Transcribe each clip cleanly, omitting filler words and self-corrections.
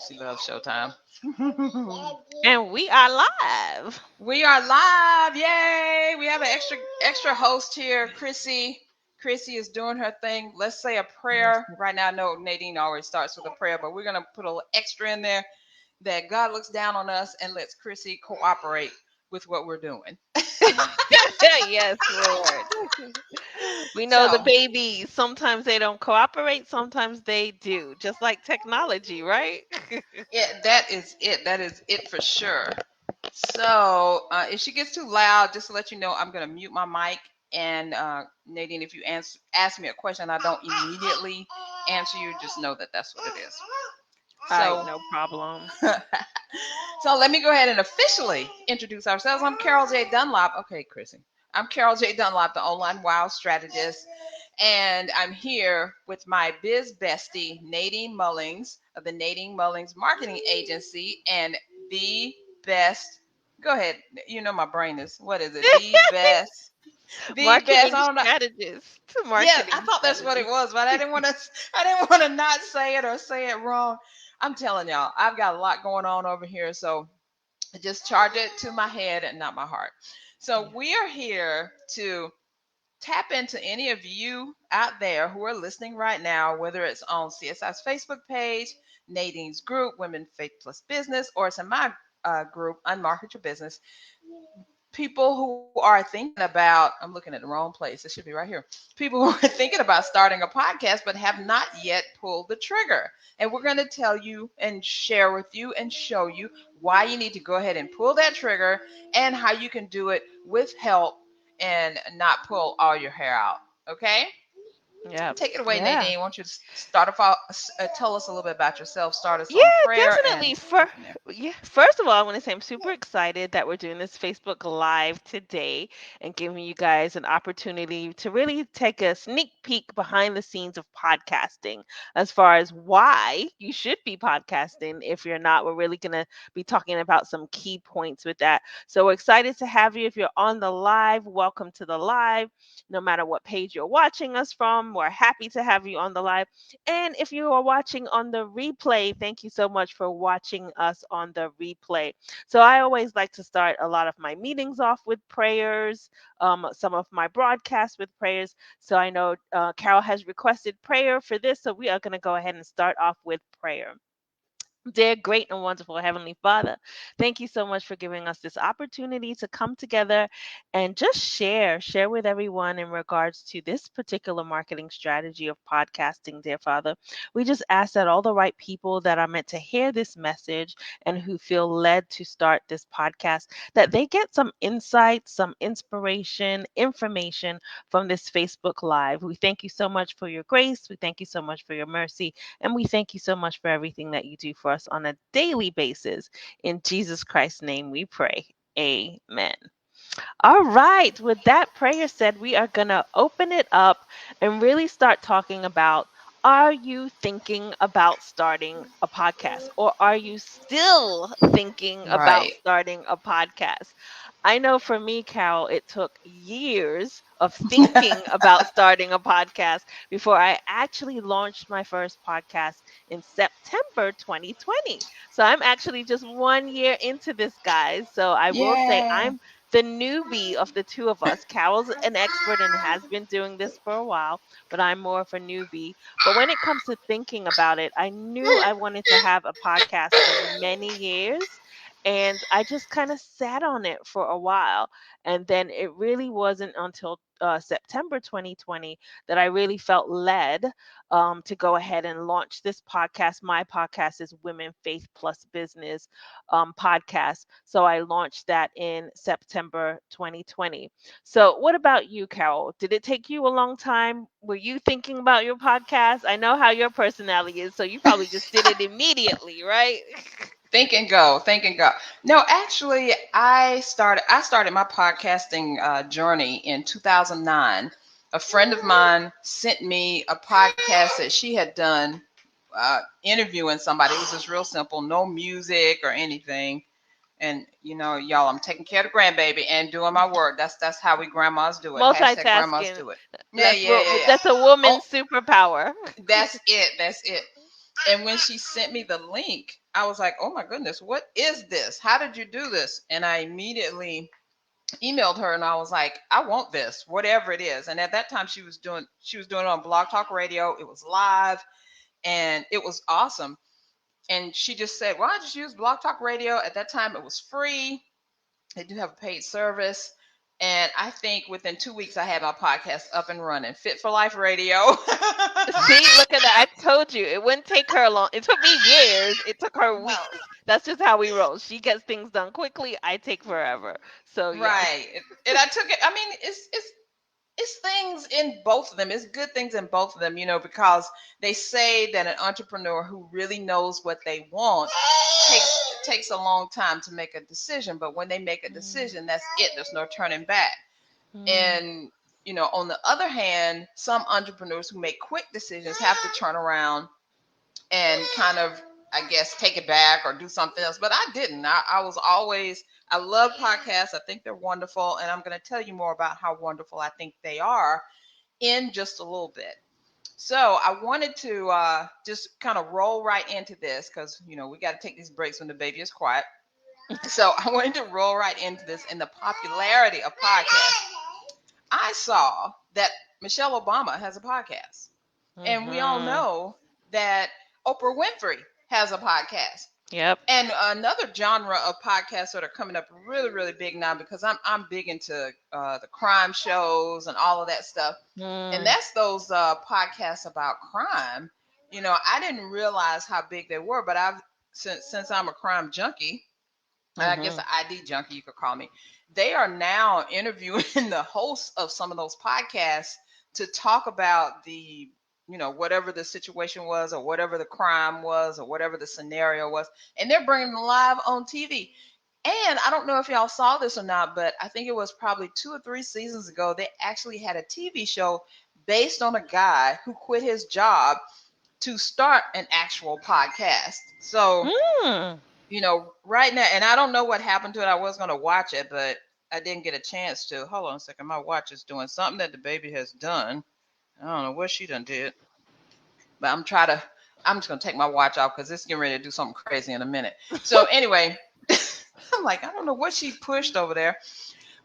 She loves Showtime. And we are live. We are live. Yay. We have an extra host here, Chrissy. Chrissy is doing her thing. Let's say a prayer. Right now, I know Nadine always starts with a prayer, but we're going to put a little extra in there that God looks down on us and lets Chrissy cooperate with what we're doing. Yes, Lord. We know the So, babies. Sometimes they don't cooperate, sometimes they do. Just like technology, right? yeah, that is it. That is it for sure. So, if she gets too loud, just to let you know, I'm going to mute my mic. And Nadine, if you ask me a question, I don't immediately answer you. Just know that that's what it is. All right, So, no problem. so let me go ahead and officially introduce ourselves. I'm Carol J. Dunlop. Okay, Chrissy. I'm Carol J. Dunlop, the online wild strategist, and I'm here with my biz bestie, Nadine Mullings of the Nadine Mullings Marketing Agency, and the best. Go ahead. You know my brain is what is it? The best. The best. Marketing I don't know. strategist. Yeah, I Marketing thought that's what it strategist. was, but I didn't want to. I didn't want to not say it or say it wrong. I'm telling y'all, I've got a lot going on over here, so just charge it to my head and not my heart. So Yeah. we are here to tap into any of you out there who are listening right now, whether it's on CSI's Facebook page, Nadine's group, Women Faith Plus Business, or it's in my group, Unmarket Your Business. People who are thinking about, I'm looking at the wrong place, it should be right here. People who are thinking about starting a podcast but have not yet pulled the trigger. And we're going to tell you and share with you and show you why you need to go ahead and pull that trigger and how you can do it with help and not pull all your hair out. Okay? Yep. Take it away, Yeah. Nadine. Won't you start off, tell us a little bit about yourself, start us Yeah, on prayer, and definitely. go For from there. yeah, first of all, I want to say I'm super excited that we're doing this Facebook Live today and giving you guys an opportunity to really take a sneak peek behind the scenes of podcasting as far as why you should be podcasting. If you're not, we're really gonna be talking about some key points with that. So we're excited to have you. If you're on the live, welcome to the live. No matter what page you're watching us from, we're happy to have you on the live. And if you are watching on the replay, thank you so much for watching us on the replay. So I always like to start a lot of my meetings off with prayers, some of my broadcasts with prayers. So I know Carol has requested prayer for this. So we are going to go ahead and start off with prayer. Dear great and wonderful Heavenly Father, thank you so much for giving us this opportunity to come together and just share with everyone in regards to this particular marketing strategy of podcasting, dear Father. We just ask that all the right people that are meant to hear this message and who feel led to start this podcast, that they get some insight, some inspiration, information from this Facebook Live. We thank you so much for your grace. We thank you so much for your mercy. And we thank you so much for everything that you do for us on a daily basis. In Jesus Christ's name we pray. Amen. All right. With that prayer said, we are going to open it up and really start talking about, are you thinking about starting a podcast, or are you still thinking about Right. starting a podcast? I know for me, Carol, it took years of thinking about starting a podcast before I actually launched my first podcast in September 2020. So I'm actually just 1 year into this, guys. So I will say Yay. I'm the newbie of the two of us. Carol's an expert and has been doing this for a while, but I'm more of a newbie. But when it comes to thinking about it, I knew I wanted to have a podcast for many years. And I just kind of sat on it for a while. And then it really wasn't until September 2020 that I really felt led to go ahead and launch this podcast. My podcast is Women Faith Plus Business podcast. So I launched that in September 2020. So, what about you, Carol? Did it take you a long time? Were you thinking about your podcast? I know how your personality is, so you probably just did it immediately, right? Think and go, think and go. No, actually, I started my podcasting journey in 2009. A friend of mine sent me a podcast that she had done, interviewing somebody. It was just real simple, no music or anything. And y'all, I'm taking care of the grandbaby and doing my work. That's how we grandmas do it. Hashtag grandmas Multitasking. do it. Yeah, That's yeah, what yeah, yeah. that's a Oh, woman's superpower. that's it. That's it. And when she sent me the link, I was like, oh my goodness, what is this? How did you do this? And I immediately emailed her and I was like, I want this, whatever it is. And at that time she was doing it on Blog Talk Radio. It was live and it was awesome. And she just said, well, I just use Blog Talk Radio. At that time it was free. They do have a paid service. And I think within 2 weeks I had my podcast up and running. Fit for Life Radio. See, look at that. I told you it wouldn't take her long. It took me years. It took her No. weeks. That's just how we roll. She gets things done quickly. I take forever. So yes. Right. And I took it. I mean, it's things in both of them. It's good things in both of them, because they say that an entrepreneur who really knows what they want takes a long time to make a decision. But when they make a Mm, decision, that's it. There's no turning back. mm, And on the other hand, some entrepreneurs who make quick decisions have to turn around and kind of, I guess, take it back or do something else. But I didn't. I was always, I love podcasts. I think they're wonderful. And I'm going to tell you more about how wonderful I think they are in just a little bit. So I wanted to just kind of roll right into this because, we got to take these breaks when the baby is quiet. So I wanted to roll right into this in the popularity of podcasts. I saw that Michelle Obama has a podcast. And we all mhm. know that Oprah Winfrey has a podcast. Yep. And another genre of podcasts that are coming up really, really big now because I'm big into the crime shows and all of that stuff. And Mm, that's those podcasts about crime. I didn't realize how big they were, but I've since I'm a crime junkie, I guess mhm. an ID junkie, you could call me. They are now interviewing the hosts of some of those podcasts to talk about whatever the situation was, or whatever the crime was, or whatever the scenario was. And they're bringing them live on TV. And I don't know if y'all saw this or not, but I think it was probably 2 or 3 seasons ago, they actually had a TV show based on a guy who quit his job to start an actual podcast. So Mm. right now, and I don't know what happened to it. I was going to watch it, but I didn't get a chance to. Hold on a second. My watch is doing something that the baby has done. I don't know what she done did, but I'm just going to take my watch off because it's getting ready to do something crazy in a minute. So anyway, I'm like, I don't know what she pushed over there,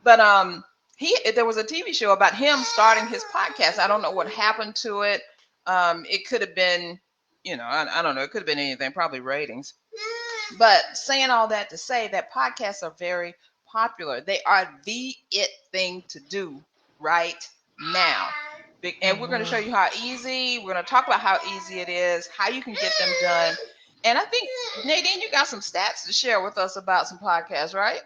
but there was a TV show about him starting his podcast. I don't know what happened to it. It could have been, I don't know. It could have been anything, probably ratings. But saying all that to say that podcasts are very popular. They are the it thing to do right now. And we're going to show Mhm. you how easy, we're going to talk about how easy it is, how you can get them done. And I think, Nadine, you got some stats to share with us about some podcasts, right?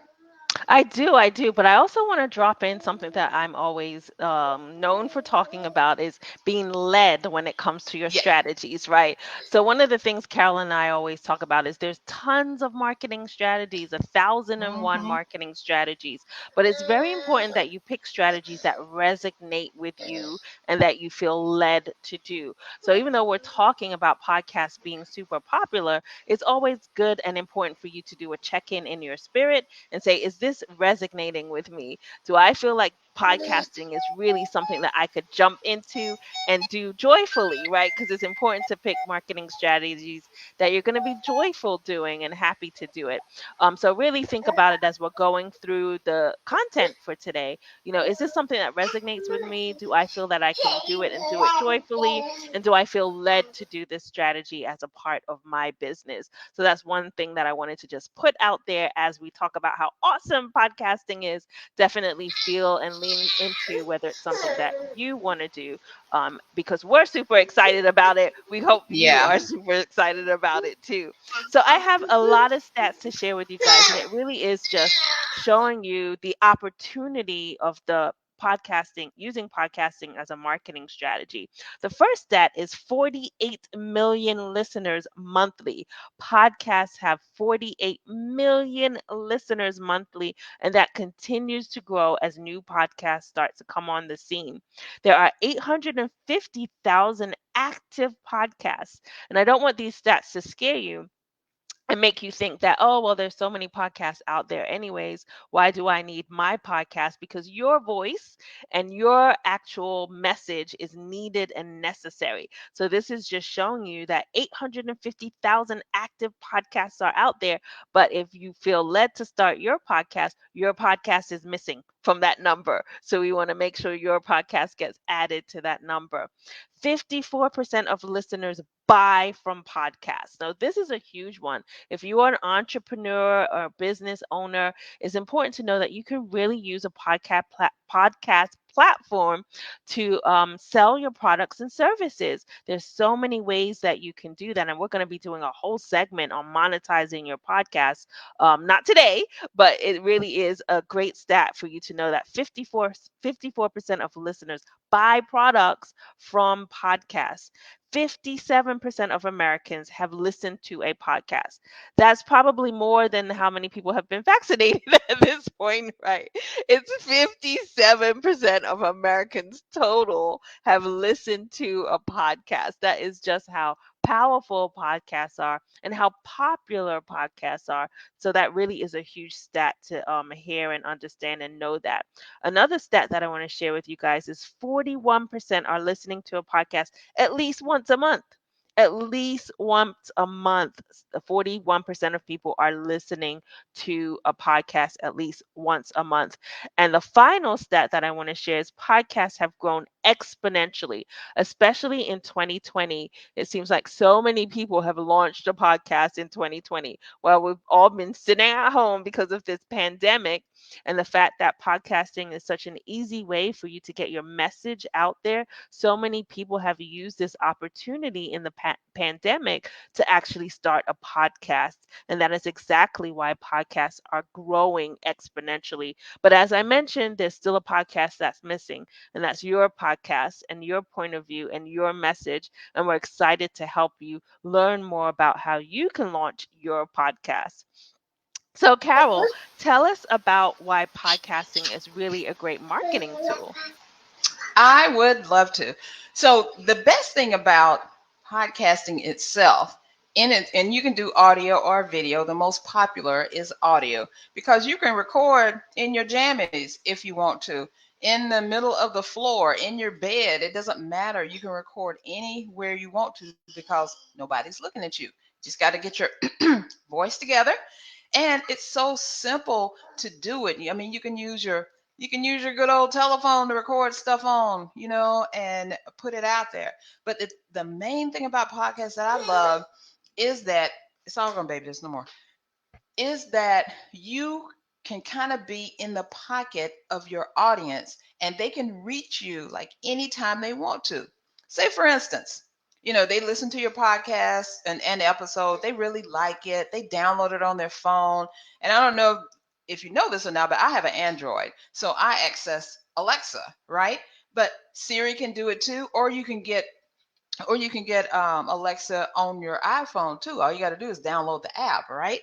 I do, but I also want to drop in something that I'm always known for talking about is being led when it comes to your Yeah. strategies, right? So one of the things Carol and I always talk about is there's tons of marketing strategies, 1,001 Mm-hmm. marketing strategies, but it's very important that you pick strategies that resonate with you and that you feel led to do. So even though we're talking about podcasts being super popular, it's always good and important for you to do a check-in in your spirit and say, is this resonating with me? Do I feel like podcasting is really something that I could jump into and do joyfully, right? Because it's important to pick marketing strategies that you're going to be joyful doing and happy to do it. So really think about it as we're going through the content for today. Is this something that resonates with me? Do I feel that I can do it and do it joyfully? And do I feel led to do this strategy as a part of my business? So that's one thing that I wanted to just put out there as we talk about how awesome podcasting is. Definitely feel and lean into whether it's something that you want to do, because we're super excited about it. We hope you Yeah. are super excited about it too. So I have a lot of stats to share with you guys, and it really is just showing you the opportunity of the podcasting, using podcasting as a marketing strategy. The first stat is 48 million listeners monthly. Podcasts have 48 million listeners monthly, and that continues to grow as new podcasts start to come on the scene. There are 850,000 active podcasts, and I don't want these stats to scare you, and make you think that, oh, well, there's so many podcasts out there anyways. Why do I need my podcast? Because your voice and your actual message is needed and necessary. So this is just showing you that 850,000 active podcasts are out there. But if you feel led to start your podcast is missing from that number. So we want to make sure your podcast gets added to that number. 54% of listeners buy from podcasts. Now, this is a huge one. If you are an entrepreneur or a business owner, it's important to know that you can really use a podcast platform to sell your products and services. There's so many ways that you can do that, and we're going to be doing a whole segment on monetizing your podcast. Not today, but it really is a great stat for you to know that 54% of listeners buy products from podcasts. 57% of Americans have listened to a podcast. That's probably more than how many people have been vaccinated at this point, right? It's 57% of Americans total have listened to a podcast. That is just how powerful podcasts are and how popular podcasts are. So that really is a huge stat to hear and understand and know that. Another stat that I want to share with you guys is 41% are listening to a podcast at least once a month. At least once a month, 41% of people are listening to a podcast at least once a month. And the final stat that I want to share is podcasts have grown exponentially, especially in 2020. It seems like so many people have launched a podcast in 2020. Well, we've all been sitting at home because of this pandemic, and the fact that podcasting is such an easy way for you to get your message out there. So many people have used this opportunity in the pandemic to actually start a podcast. And that is exactly why podcasts are growing exponentially. But as I mentioned, there's still a podcast that's missing, and that's your podcast and your point of view and your message. And we're excited to help you learn more about how you can launch your podcast. So, Carol, tell us about why podcasting is really a great marketing tool. I would love to. So the best thing about podcasting itself, in it, and you can do audio or video. The most popular is audio because you can record in your jammies if you want to, in the middle of the floor, in your bed. It doesn't matter. You can record anywhere you want to because nobody's looking at you. Just got to get your voice together, and it's so simple to do it. I mean, you can use your good old telephone to record stuff on, and put it out there. But the main thing about podcasts that I love is that it's all gonna baby this no more. Is that you can kind of be in the pocket of your audience and they can reach you like anytime they want to. Say, for instance, they listen to your podcast and episode, they really like it, they download it on their phone. And I don't know if you know this or not, but I have an Android, so I access Alexa, right? But Siri can do it too, or you can get Alexa on your iPhone too. All you got to do is download the app, right?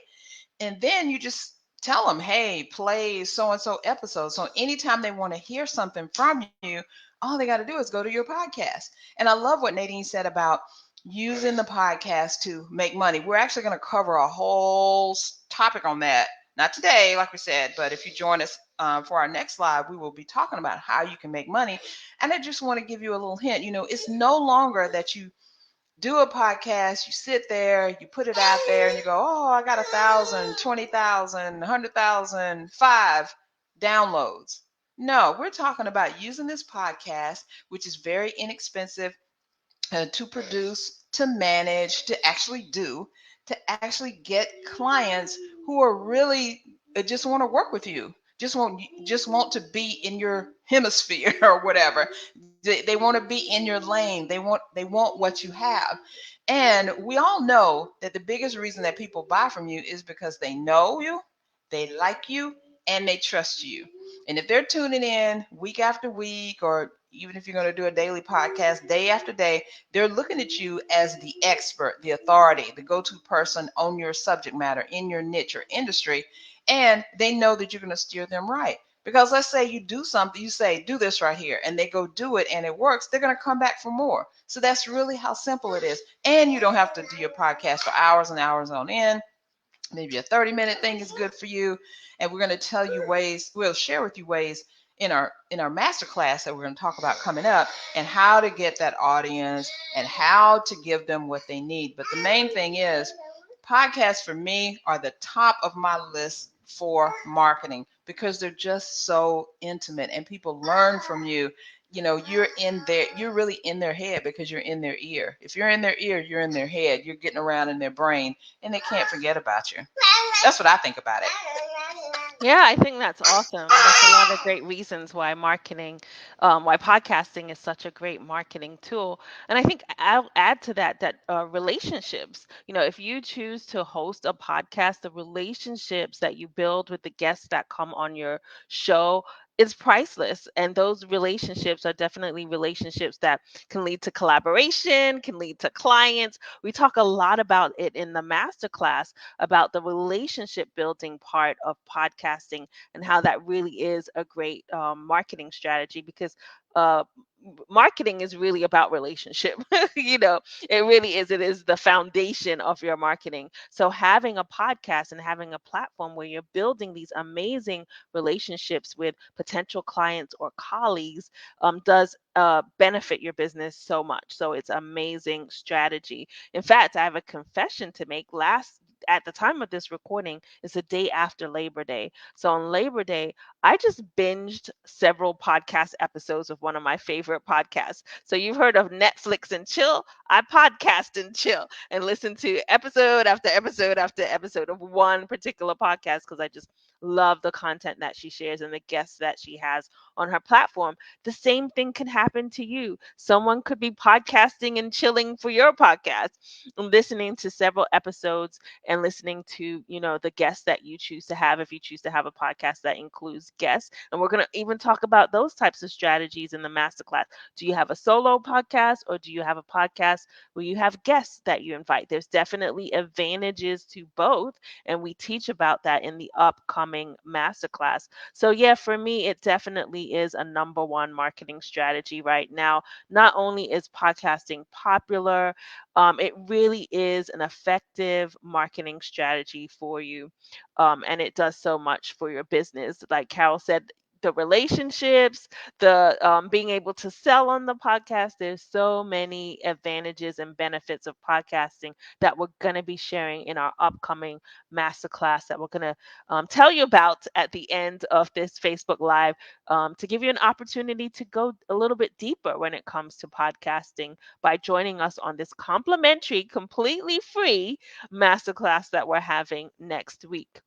And then you just tell them, hey, play so and so episode. So anytime they want to hear something from you, all they got to do is go to your podcast. And I love what Nadine said about using the podcast to make money. We're actually going to cover a whole topic on that. Not today, like we said, but if you join us for our next live, we will be talking about how you can make money. And I just want to give you a little hint. It's no longer that you do a podcast, you sit there, you put it out there, and you go, oh, I got 1,000, 20,000, 100,000, 5 downloads. No, we're talking about using this podcast, which is very inexpensive to produce, to manage, to actually do, to actually get clients who are really just want to work with you. Just want to be in your hemisphere or whatever. They want to be in your lane. They want what you have. And we all know that the biggest reason that people buy from you is because they know you, they like you, and they trust you. And if they're tuning in week after week, or even if you're going to do a daily podcast day after day, they're looking at you as the expert, the authority, the go-to person on your subject matter, in your niche or industry. And they know that you're going to steer them right. Because let's say you do something, you say, do this right here, and they go do it and it works, they're going to come back for more. So that's really how simple it is. And you don't have to do your podcast for hours and hours on end. maybe a 30-minute thing is good for you. And we're going to tell you ways, we'll share with you ways in our master class that we're going to talk about coming up, and how to get that audience and how to give them what they need. But the main thing is, podcasts for me are the top of my list for marketing, because they're just so intimate and people learn from you. You're really in their head because you're in their ear. If you're in their ear, you're in their head, you're getting around in their brain, and they can't forget about you. That's what I think about it. Yeah, I think that's awesome. And that's a lot of great reasons why why podcasting is such a great marketing tool. And I think I'll add to that relationships. If you choose to host a podcast, the relationships that you build with the guests that come on your show is priceless. And those relationships are definitely relationships that can lead to collaboration, can lead to clients. We talk a lot about it in the masterclass about the relationship building part of podcasting and how that really is a great marketing strategy because uh, marketing is really about relationship. It really is. It is the foundation of your marketing. So having a podcast and having a platform where you're building these amazing relationships with potential clients or colleagues does benefit your business so much. So it's amazing strategy. In fact, I have a confession to make. Last At the time of this recording is the day after Labor Day. So on Labor Day, I just binged several podcast episodes of one of my favorite podcasts. So you've heard of Netflix and chill. I podcast and chill and listen to episode after episode after episode of one particular podcast because I just love the content that she shares and the guests that she has on her platform. The same thing could happen to you. Someone could be podcasting and chilling for your podcast, listening to several episodes and listening to the guests that you choose to have, if you choose to have a podcast that includes guests. And we're going to even talk about those types of strategies in the masterclass. Do you have a solo podcast, or do you have a podcast where you have guests that you invite? There's definitely advantages to both, and we teach about that in the upcoming masterclass. So yeah, for me, it definitely is a number one marketing strategy right now. Not only is podcasting popular, it really is an effective marketing strategy for you. And it does so much for your business. Like Carol said, the relationships, the being able to sell on the podcast. There's so many advantages and benefits of podcasting that we're going to be sharing in our upcoming masterclass that we're going to tell you about at the end of this Facebook Live, to give you an opportunity to go a little bit deeper when it comes to podcasting by joining us on this complimentary, completely free masterclass that we're having next week.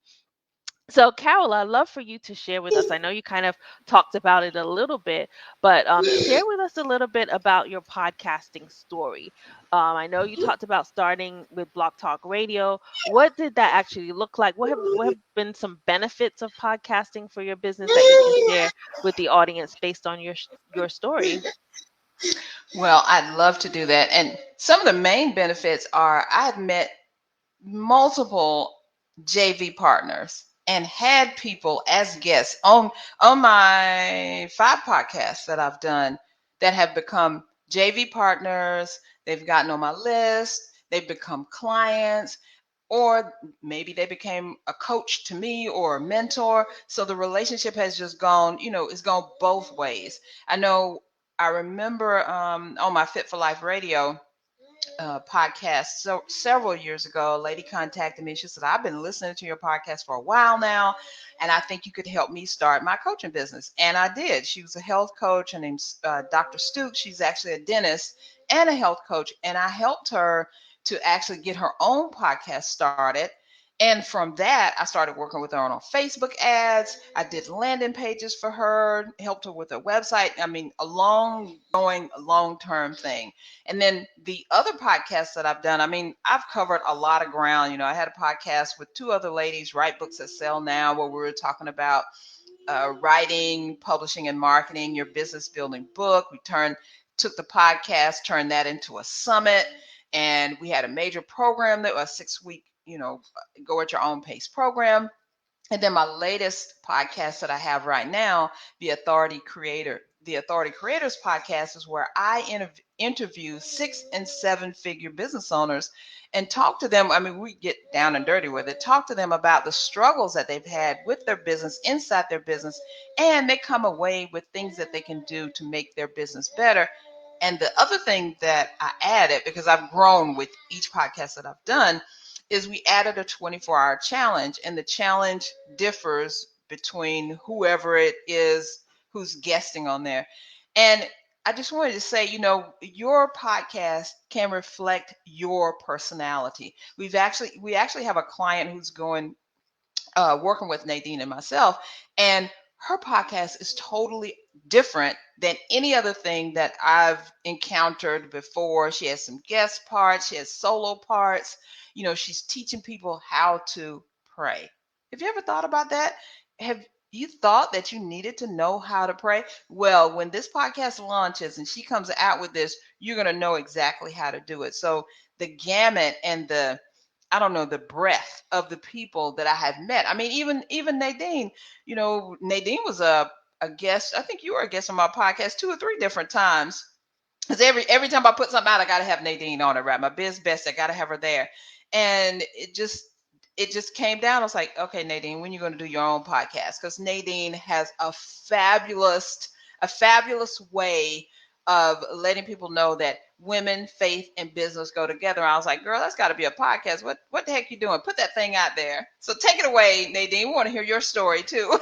So, Carol, I'd love for you to share with us. I know you kind of talked about it a little bit, but share with us a little bit about your podcasting story. I know you talked about starting with Blog Talk Radio. What did that actually look like? What have been some benefits of podcasting for your business that you can share with the audience based on your story? Well, I'd love to do that. And some of the main benefits are, I've met multiple JV partners and had people as guests on my 5 podcasts that I've done that have become JV partners. They've gotten on my list. They've become clients, or maybe they became a coach to me or a mentor. So the relationship has just gone, it's gone both ways. I remember on my Fit for Life radio podcast, so several years ago, a lady contacted me. She said, I've been listening to your podcast for a while now, and I think you could help me start my coaching business. And I did. She was a health coach. Her name's Dr. Stooks. She's actually a dentist and a health coach. And I helped her to actually get her own podcast started. And from that, I started working with her on Facebook ads. I did landing pages for her, helped her with her website. I mean, a long going, long term thing. And then the other podcasts that I've done, I mean, I've covered a lot of ground. I had a podcast with 2 other ladies, Write Books That Sell Now, where we were talking about writing, publishing, and marketing your business building book. Took the podcast, turned that into a summit, and we had a major program that was a 6-week, go at your own pace program. And then my latest podcast that I have right now, the Authority Creator, the Authority Creators podcast is where I interview 6 and 7 figure business owners and talk to them. I mean, we get down and dirty with it, talk to them about the struggles that they've had with their business, inside their business, and they come away with things that they can do to make their business better. And the other thing that I added, because I've grown with each podcast that I've done, is we added a 24-hour challenge, and the challenge differs between whoever it is who's guesting on there. And I just wanted to say, your podcast can reflect your personality. We actually have a client who's going working with Nadine and myself, and her podcast is totally different than any other thing that I've encountered before. She has some guest parts, she has solo parts. She's teaching people how to pray. Have you ever thought about that? Have you thought that you needed to know how to pray? Well, when this podcast launches and she comes out with this, you're going to know exactly how to do it. So the gamut and the I don't know, the breadth of the people that I have met. I mean, even Nadine, Nadine was a guest. I think you were a guest on my podcast 2 or 3 different times. Because every time I put something out, I gotta have Nadine on it, right? My biz best, I gotta have her there. And it just came down. I was like, okay, Nadine, when you gonna do your own podcast? Because Nadine has a fabulous way of letting people know that women, faith, and business go together. I was like, girl, that's got to be a podcast. What the heck you doing? Put that thing out there. So take it away, Nadine. We want to hear your story too.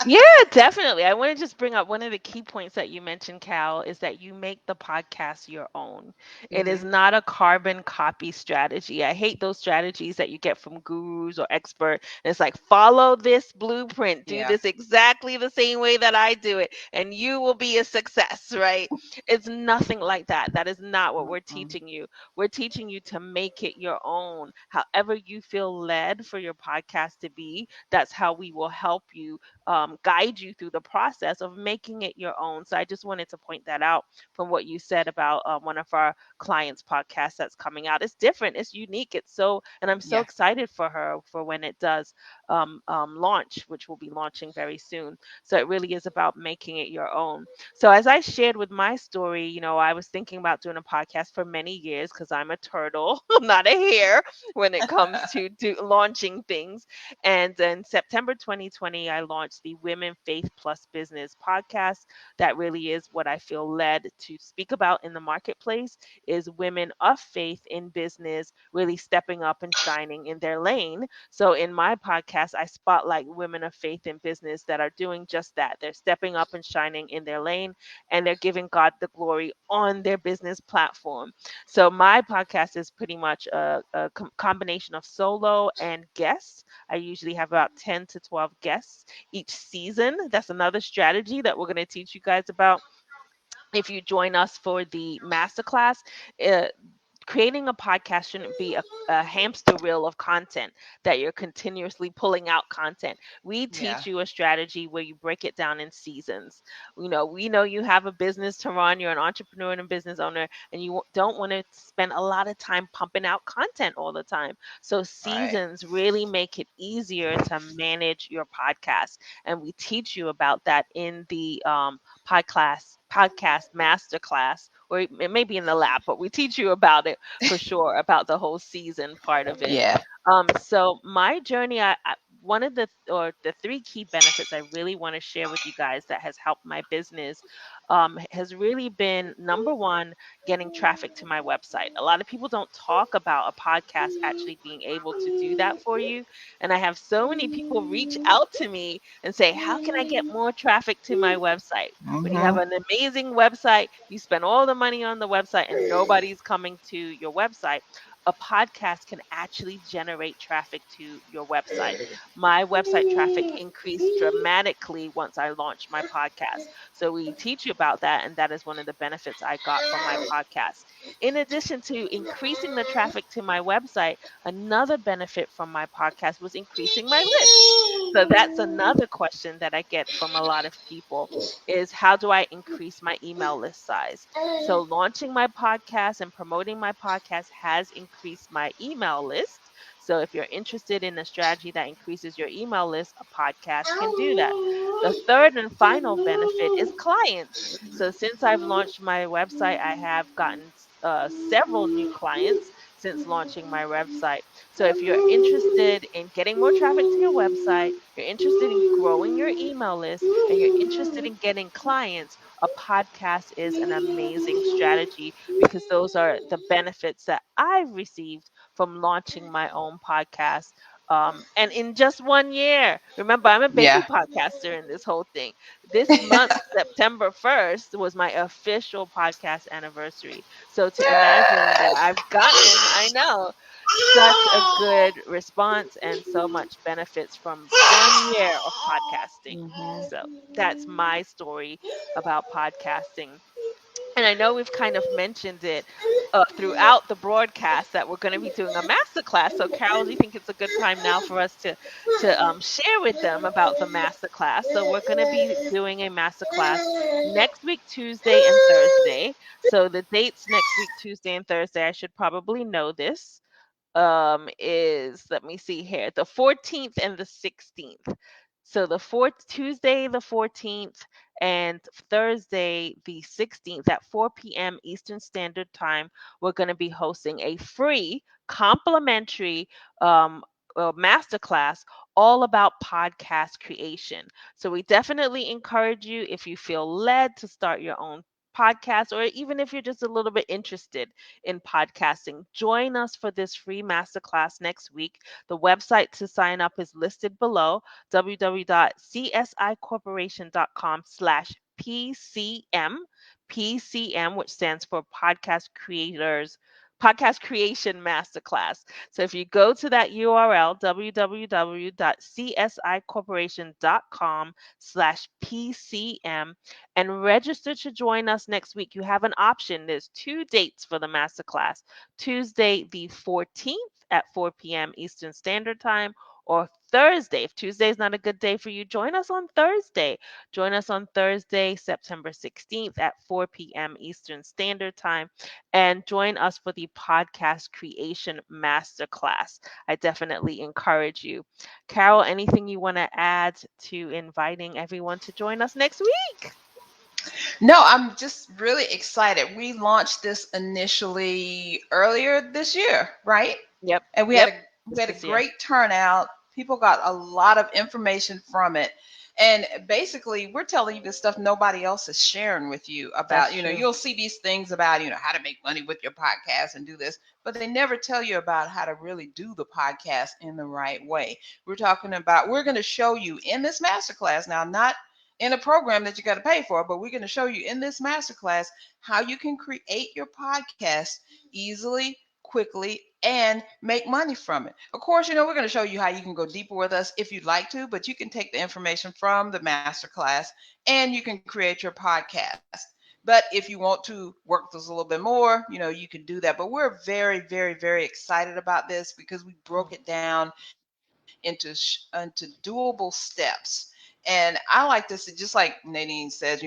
Yeah, definitely. I want to just bring up one of the key points that you mentioned, Cal, is that you make the podcast your own. It is Hmm. not a carbon copy strategy. I hate those strategies that you get from gurus or expert. And it's like, follow this blueprint, do Yeah. this exactly the same way that I do it, and you will be a success, right? It's nothing like that. That is not what we're Mm-mm. teaching you. We're teaching you to make it your own. However you feel led for your podcast to be, that's how we will help you guide you through the process of making it your own. So I just wanted to point that out from what you said about one of our clients' podcasts that's coming out. It's different, it's unique, it's so, and I'm so Yeah. excited for her for when it does launch, which will be launching very soon. So it really is about making it your own. So as I shared with my story, I was thinking about doing a podcast for many years because I'm a turtle, not a hare, when it comes to launching things. And in September 2020, I launched the Women Faith Plus Business podcast. That really is what I feel led to speak about in the marketplace is women of faith in business really stepping up and shining in their lane. So in my podcast, I spotlight women of faith in business that are doing just that. They're stepping up and shining in their lane and they're giving God the glory on their business platform. So my podcast is pretty much a combination of solo and guests. I usually have about 10 to 12 guests each season. That's another strategy that we're going to teach you guys about if you join us for the masterclass. uh, Creating a podcast shouldn't be a hamster wheel of content that you're continuously pulling out content. We Yeah. teach you a strategy where you break it down in seasons. We know you have a business to run, you're an entrepreneur and a business owner, and you don't want to spend a lot of time pumping out content all the time. So Right. seasons really make it easier to manage your podcast. And we teach you about that in the podcast masterclass, or it may be in the lab, but we teach you about it for sure, about the whole season part of it. Yeah. So my journey, one of the three key benefits I really want to share with you guys that has helped my business has really been number one, getting traffic to my website. A lot of people don't talk about a podcast actually being able to do that for you. And I have so many people reach out to me and say, how can I get more traffic to my website? When you have Hmm. an amazing website, you spend all the money on the website and nobody's coming to your website. A podcast can actually generate traffic to your website. My website traffic increased dramatically once I launched my podcast. So we teach you about that, and that is one of the benefits I got from my podcast. In addition to increasing the traffic to my website, another benefit from my podcast was increasing my list. So that's another question that I get from a lot of people is how do I increase my email list size? So launching my podcast and promoting my podcast has increased my email list. So if you're interested in a strategy that increases your email list, a podcast can do that. The third and final benefit is clients. So since I've launched my website, I have gotten several new clients since launching my website. So if you're interested in getting more traffic to your website, you're interested in growing your email list, and you're interested in getting clients, a podcast is an amazing strategy because those are the benefits that I've received from launching my own podcast. And in just 1 year, remember, I'm a baby Yeah. podcaster in this whole thing. This month, September 1st, was my official podcast anniversary. So to imagine that I've gotten, I know, such a good response and so much benefits from 1 year of podcasting. Mhm. So that's my story about podcasting. And I know we've kind of mentioned it throughout the broadcast that we're going to be doing a masterclass. So, Carol, do you think it's a good time now for us to share with them about the masterclass? So, we're going to be doing a masterclass next week, Tuesday and Thursday. So, the dates next week, Tuesday and Thursday, I should probably know this is, let me see here, the 14th and the 16th. So the fourth Tuesday the 14th and Thursday the 16th at 4 p.m. Eastern Standard Time, we're going to be hosting a free complimentary masterclass all about podcast creation. So we definitely encourage you, if you feel led to start your own podcast, or even if you're just a little bit interested in podcasting, join us for this free masterclass next week. The website to sign up is listed below: www.csicorporation.com/PCM, PCM, which stands for Podcast Creation Masterclass. So if you go to that URL, www.csicorporation.com/PCM, and register to join us next week, you have an option. There's two dates for the masterclass: Tuesday the 14th at 4 p.m. Eastern Standard Time, or Thursday. If Tuesday is not a good day for you, join us on Thursday. Join us on Thursday, September 16th at 4 p.m. Eastern Standard Time, and join us for the podcast creation masterclass. I definitely encourage you. Carol, anything you want to add to inviting everyone to join us next week? No, I'm just really excited. We launched this initially earlier this year, right? Yep. And we had Yep. a we Just had a this year. great turnout. People got a lot of information from it. And basically, we're telling you the stuff nobody else is sharing with you about. That's You know, true. you'll see these things about, how to make money with your podcast and do this, but they never tell you about how to really do the podcast in the right way. We're going to show you in this masterclass now, not in a program that you got to pay for, but we're going to show you in this masterclass how you can create your podcast easily, quickly, and make money from it. Of course, we're going to show you how you can go deeper with us if you'd like to, but you can take the information from the masterclass and you can create your podcast. But if you want to work with us a little bit more, you can do that. But we're very, very, very excited about this because we broke it down into doable steps. And I like this, just like Nadine says,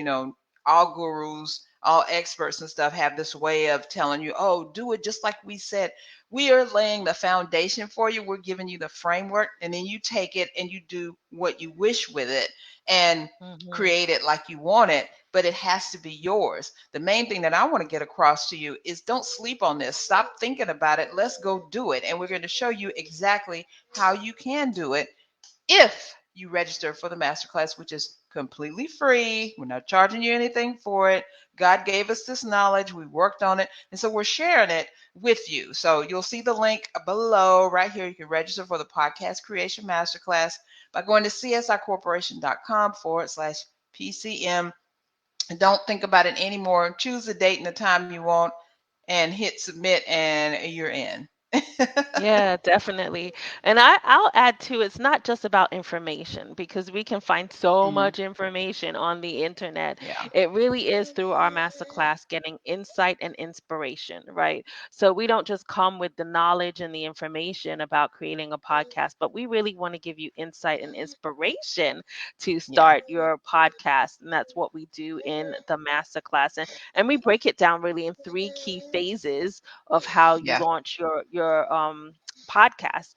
all gurus, all experts and stuff have this way of telling you, oh, do it just like we said. We are laying the foundation for you. We're giving you the framework, and then you take it and you do what you wish with it and Hmm. create it like you want it, but it has to be yours. The main thing that I want to get across to you is don't sleep on this. Stop thinking about it. Let's go do it. And we're going to show you exactly how you can do it if you register for the masterclass, which is completely free. We're not charging you anything for it. God gave us this knowledge. We worked on it. And so we're sharing it with you. So you'll see the link below right here. You can register for the podcast creation masterclass by going to csicorporation.com/PCM. And don't think about it anymore. Choose the date and the time you want and hit submit, and you're in. Yeah, definitely. And I'll add too, it's not just about information, because we can find so Mhm. much information on the internet. Yeah. It really is through our masterclass getting insight and inspiration, right? So we don't just come with the knowledge and the information about creating a podcast, but we really want to give you insight and inspiration to Yeah. start your podcast. And that's what we do in the masterclass. And we break it down really in three key phases of how you Yeah. launch your podcast.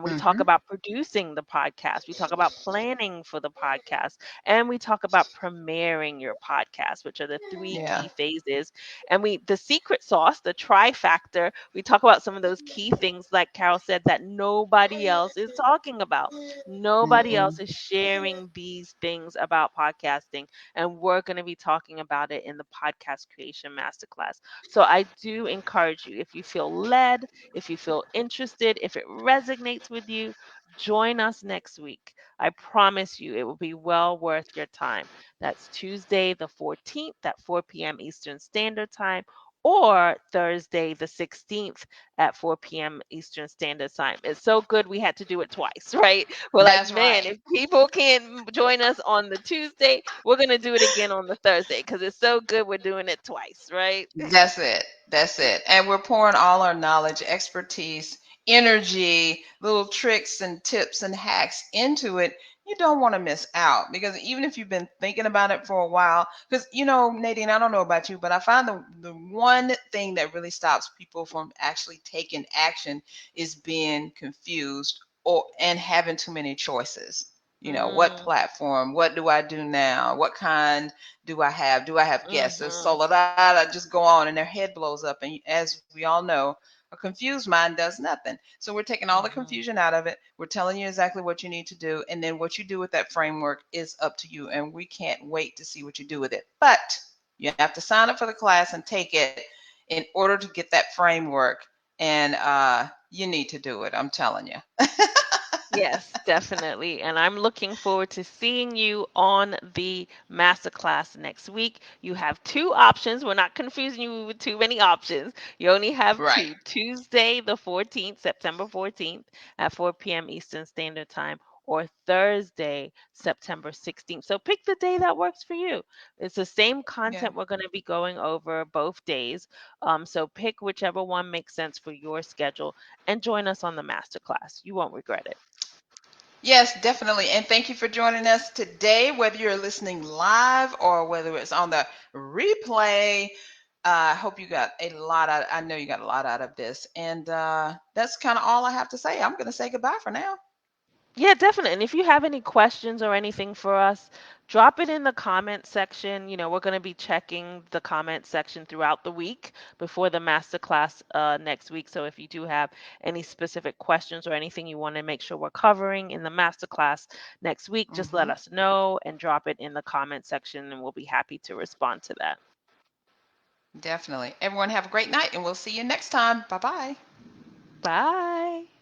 We talk Mm-hmm. about producing the podcast. We talk about planning for the podcast. And we talk about premiering your podcast, which are the three Yeah. key phases. And the secret sauce, the trifactor, we talk about some of those key things, like Carol said, that nobody else is talking about. Nobody else Mm-mm. is sharing these things about podcasting. And we're going to be talking about it in the podcast creation masterclass. So I do encourage you, if you feel led, if you feel interested, if it resonates with you, join us next week. I promise you it will be well worth your time. That's Tuesday the 14th at 4 p.m. Eastern Standard Time, or Thursday the 16th at 4 p.m. Eastern Standard Time. It's so good we had to do it twice, right? We're like, That's man, right. if people can't join us on the Tuesday, we're going to do it again on the Thursday because it's so good we're doing it twice, right? That's it. That's it. And we're pouring all our knowledge, expertise, energy, little tricks and tips and hacks into it. You don't want to miss out, because even if you've been thinking about it for a while, because Nadine, I don't know about you, but I find the one thing that really stops people from actually taking action is being confused or and having too many choices. What Mm, platform? What do I do now? What kind do I have? Do I have guests? So mm-hmm. just go on, and their head blows up. And as we all know, a confused mind does nothing. So we're taking all the Mm-hmm. confusion out of it. We're telling you exactly what you need to do, and then what you do with that framework is up to you. And we can't wait to see what you do with it. But you have to sign up for the class and take it in order to get that framework. And you need to do it. I'm telling you. Yes, definitely. And I'm looking forward to seeing you on the masterclass next week. You have two options. We're not confusing you with too many options. You only have Right. two: Tuesday, the 14th, September 14th at 4 p.m. Eastern Standard Time, or Thursday, September 16th. So pick the day that works for you. It's the same Yeah. content we're going to be going over both days. So pick whichever one makes sense for your schedule and join us on the masterclass. You won't regret it. Yes, definitely. And thank you for joining us today, whether you're listening live or whether it's on the replay. I hope you got a lot out. I know you got a lot out of this. And that's kind of all I have to say. I'm going to say goodbye for now. Yeah, definitely. And if you have any questions or anything for us, drop it in the comment section. We're going to be checking the comment section throughout the week before the masterclass next week. So if you do have any specific questions or anything you want to make sure we're covering in the masterclass next week, just let Hmm. us know and drop it in the comment section, and we'll be happy to respond to that. Definitely. Everyone have a great night, and we'll see you next time. Bye bye. Bye.